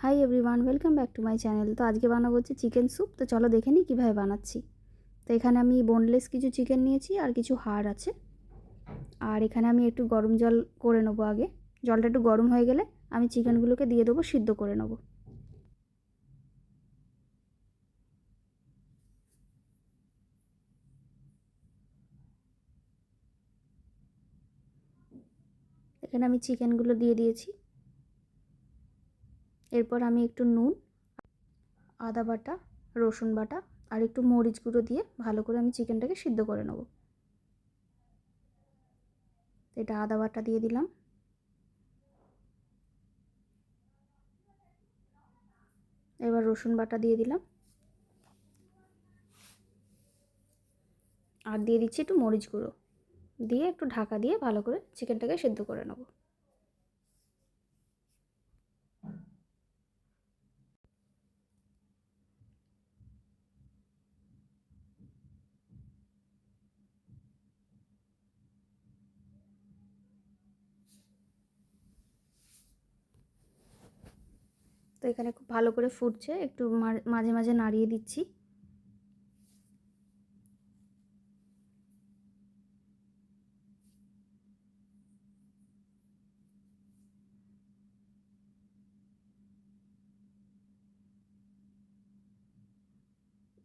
Hi everyone, welcome back to my channel. তো আজকে বানাবো হচ্ছে চিকেন স্যুপ। তো চলো দেখে নিই কীভাবে বানাচ্ছি। তো এখানে আমি বোনলেস কিছু চিকেন নিয়েছি আর কিছু হাড় আছে। আর এখানে আমি একটু গরম জল করে নেবো। আগে জলটা একটু গরম হয়ে গেলে আমি চিকেনগুলোকে দিয়ে দেবো, সিদ্ধ করে নেবো। এখানে আমি চিকেনগুলো দিয়ে দিয়েছি। এরপর আমি একটু নুন, আদা বাটা, রসুন বাটা আর একটু মরিচ গুঁড়ো দিয়ে ভালো করে আমি চিকেনটাকে সিদ্ধ করে নেবো। এটা আদা বাটা দিয়ে দিলাম, এবার রসুন বাটা দিয়ে দিলাম আর দিয়ে দিচ্ছি একটু মরিচ গুঁড়ো, দিয়ে একটু ঢাকা দিয়ে ভালো করে চিকেনটাকে সিদ্ধ করে নেব। তো এখানে খুব ভালো করে ফুটছে, একটু মাঝে মাঝে নাড়িয়ে দিচ্ছি।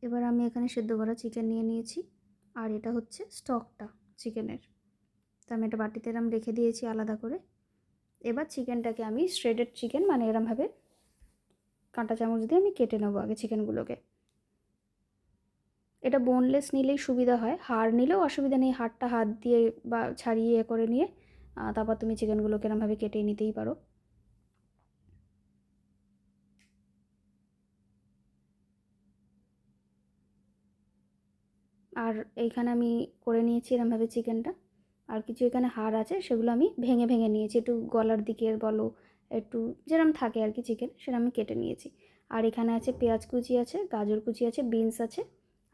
এবার আমি এখানে সেদ্ধ করা চিকেন নিয়ে নিয়েছি আর এটা হচ্ছে স্টকটা চিকেনের। তো আমি এটা বাটিতে এরম রেখে দিয়েছি আলাদা করে। এবার চিকেনটাকে আমি শ্রেডেড চিকেন মানে এরমভাবে কাঁটা চামচ দিয়ে আমি কেটে নেবো আগে চিকেনগুলোকে। এটা বোনলেস নিলেই সুবিধা হয়, হাড় নিলেও অসুবিধা নেই, হাড়টা হাত দিয়ে বা ছাড়িয়ে করে নিয়ে তারপর তুমি চিকেনগুলোকে এরমভাবে কেটে নিতেই পারো। আর এইখানে আমি করে নিয়েছি এরমভাবে চিকেনটা। আর কিছু এখানে হাড় আছে, সেগুলো আমি ভেঙে ভেঙে নিয়েছি, একটু গলার দিকের বলো, একটু যেরম থাকে আর কি চিকেন, সেটা আমি কেটে নিয়েছি। আর এখানে আছে পেঁয়াজ কুচি আছে, গাজর কুচি আছে, বিনস আছে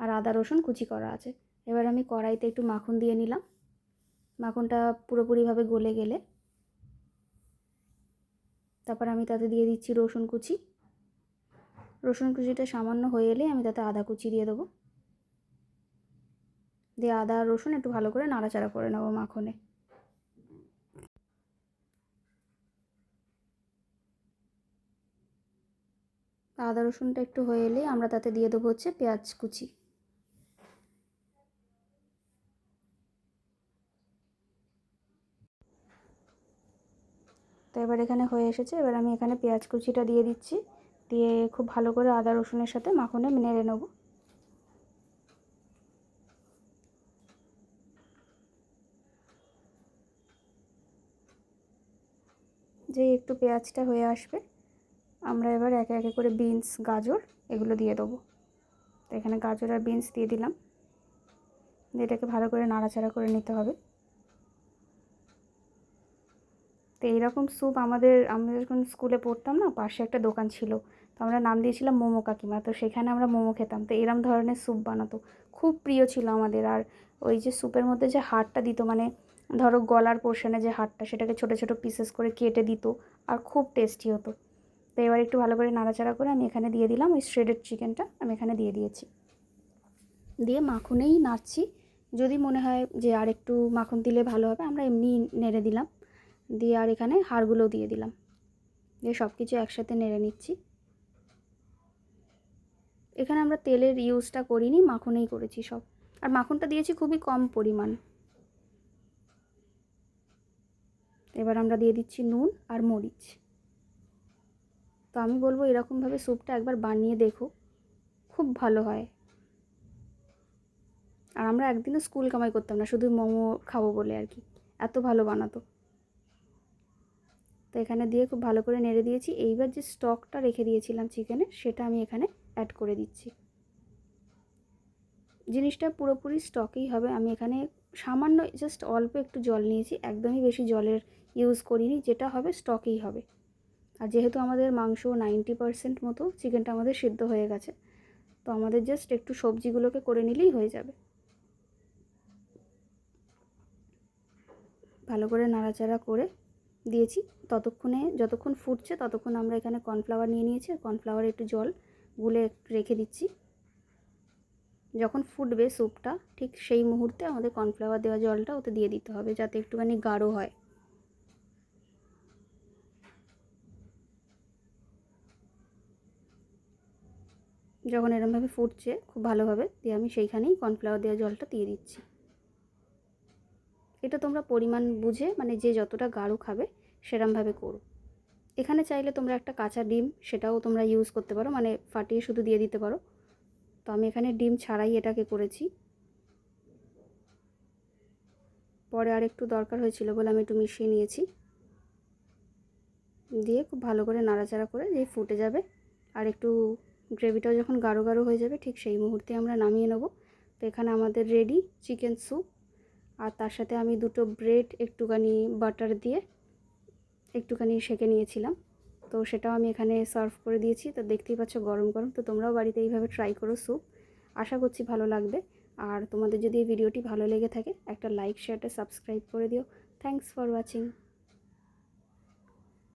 আর আদা রসুন কুচি করা আছে। এবার আমি কড়াইতে একটু মাখন দিয়ে নিলাম। মাখনটা পুরোপুরিভাবে গলে গেলে তারপর আমি তাতে দিয়ে দিচ্ছি রসুন কুচি। রসুন কুচিটা সামান্য হয়ে এলে আমি তাতে আদা কুচি দিয়ে দেবো। দিয়ে আদা আর রসুন একটু ভালো করে নাড়াচাড়া করে নেবো মাখনে। আদা রসুনটা একটু হয়ে এলে আমরা তাতে দিয়ে দেবো হচ্ছে পেঁয়াজ কুচি। তো এবার এখানে হয়ে এসেছে, এবার আমি এখানে পেঁয়াজ কুচিটা দিয়ে দিচ্ছি, দিয়ে খুব ভালো করে আদা রসুনের সাথে মাখনে নেড়ে নেব। যেই একটু পেঁয়াজটা হয়ে আসবে আমরা এবার একে একে করে বিনস, গাজর এগুলো দিয়ে দেবো। তো এখানে গাজর আর বিনস দিয়ে দিলাম, এটাকে ভালো করে নাড়াচাড়া করে নিতে হবে। তো এইরকম স্যুপ আমরা যখন স্কুলে পড়তাম না, পাশে একটা দোকান ছিল, তো আমরা নাম দিয়েছিলাম মোমো কাকিমা। তো সেখানে আমরা মোমো খেতাম, তো এরম ধরনের স্যুপ বানাতো, খুব প্রিয় ছিল আমাদের। আর ওই যে স্যুপের মধ্যে যে হাড়টা দিত, মানে ধরো গলার পোর্শনে যে হাড়টা, সেটাকে ছোটো ছোটো পিসেস করে কেটে দিত আর খুব টেস্টি হতো। তো এবার একটু ভালো করে নাড়াচাড়া করে আমি এখানে দিয়ে দিলাম ওই শ্রেডেড চিকেনটা, আমি এখানে দিয়ে দিয়েছি। দিয়ে মাখনেই নাড়ছি, যদি মনে হয় যে আর একটু মাখন দিলে ভালো হবে আমরা এমনি নেড়ে দিলাম। দিয়ে আর এখানে হাড়গুলোও দিয়ে দিলাম, দিয়ে সব কিছু একসাথে নেড়ে নিচ্ছি। এখানে আমরা তেলের ইউজটা করিনি, মাখনেই করেছি সব। আর মাখনটা দিয়েছি খুবই কম পরিমাণ। এবার আমরা দিয়ে দিচ্ছি নুন আর মরিচ। তো আমি বলবো এরকমভাবে স্যুপটা একবার বানিয়ে দেখো, খুব ভালো হয়। আর আমরা একদিনও স্কুল কামাই করতাম না, শুধু মোমো খাবো বলে আর কি, এত ভালো বানাতো। তো এখানে দিয়ে খুব ভালো করে নেড়ে দিয়েছি। এইবার যে স্টকটা রেখে দিয়েছিলাম চিকেনের, সেটা আমি এখানে অ্যাড করে দিচ্ছি। জিনিসটা পুরোপুরি স্টকেই হবে। আমি এখানে সামান্য জাস্ট অল্প একটু জল নিয়েছি, একদমই বেশি জলের ইউজ করিনি, যেটা হবে স্টকেই হবে। আর যেহেতু আমাদের মাংস 90% মতো চিকেনটা আমাদের সিদ্ধ হয়ে গেছে, তো আমাদের জাস্ট একটু সবজিগুলোকে করে নিলেই হয়ে যাবে। ভালো করে নাড়াচাড়া করে দিয়েছি। যতক্ষণ ফুটছে ততক্ষণ আমরা এখানে কর্নফ্লাওয়ার নিয়ে নিয়েছি, আর কর্নফ্লাওয়ারে একটু জল গুলে রেখে দিচ্ছি। যখন ফুটবে স্যুপটা ঠিক সেই মুহূর্তে আমাদের কর্নফ্লাওয়ার দেওয়া জলটা ওতে দিয়ে দিতে হবে, যাতে একটুখানি গাঢ় হয়। যখন এরমভাবে ফুটছে খুব ভালোভাবে, দিয়ে আমি সেইখানেই কর্নফ্লাওয়ার দেওয়া জলটা দিয়ে দিচ্ছি। এটা তোমরা পরিমাণ বুঝে, মানে যে যতটা গাঢ় খাবে সেরমভাবে করো। এখানে চাইলে তোমরা একটা কাঁচা ডিম সেটাও তোমরা ইউজ করতে পারো, মানে ফাটিয়ে শুধু দিয়ে দিতে পারো। তো আমি এখানে ডিম ছাড়াই এটাকে করেছি। পরে আর একটু দরকার হয়েছিল বলে আমি একটু মিশিয়ে নিয়েছি, দিয়ে খুব ভালো করে নাড়াচাড়া করে যেই ফুটে যাবে আর একটু গ্রেভিটাও যখন গাঢ় গাঢ় হয়ে যাবে ঠিক সেই মুহূর্তে আমরা নামিয়ে নেব। তো এখানে আমাদের রেডি চিকেন স্যুপ। আর তার সাথে আমি দুটো ব্রেড একটুখানি বাটার দিয়ে একটুখানি সেঁকে নিয়েছিলাম, তো সেটাও আমি এখানে সার্ভ করে দিয়েছি। তো দেখতেই পাচ্ছ গরম গরম। তো তোমরাও বাড়িতে এইভাবে ট্রাই করো স্যুপ, আশা করছি ভালো লাগবে। আর তোমাদের যদি এই ভিডিওটি ভালো লেগে থাকে একটা লাইক শেয়ারটা সাবস্ক্রাইব করে দিও। Thanks for watching.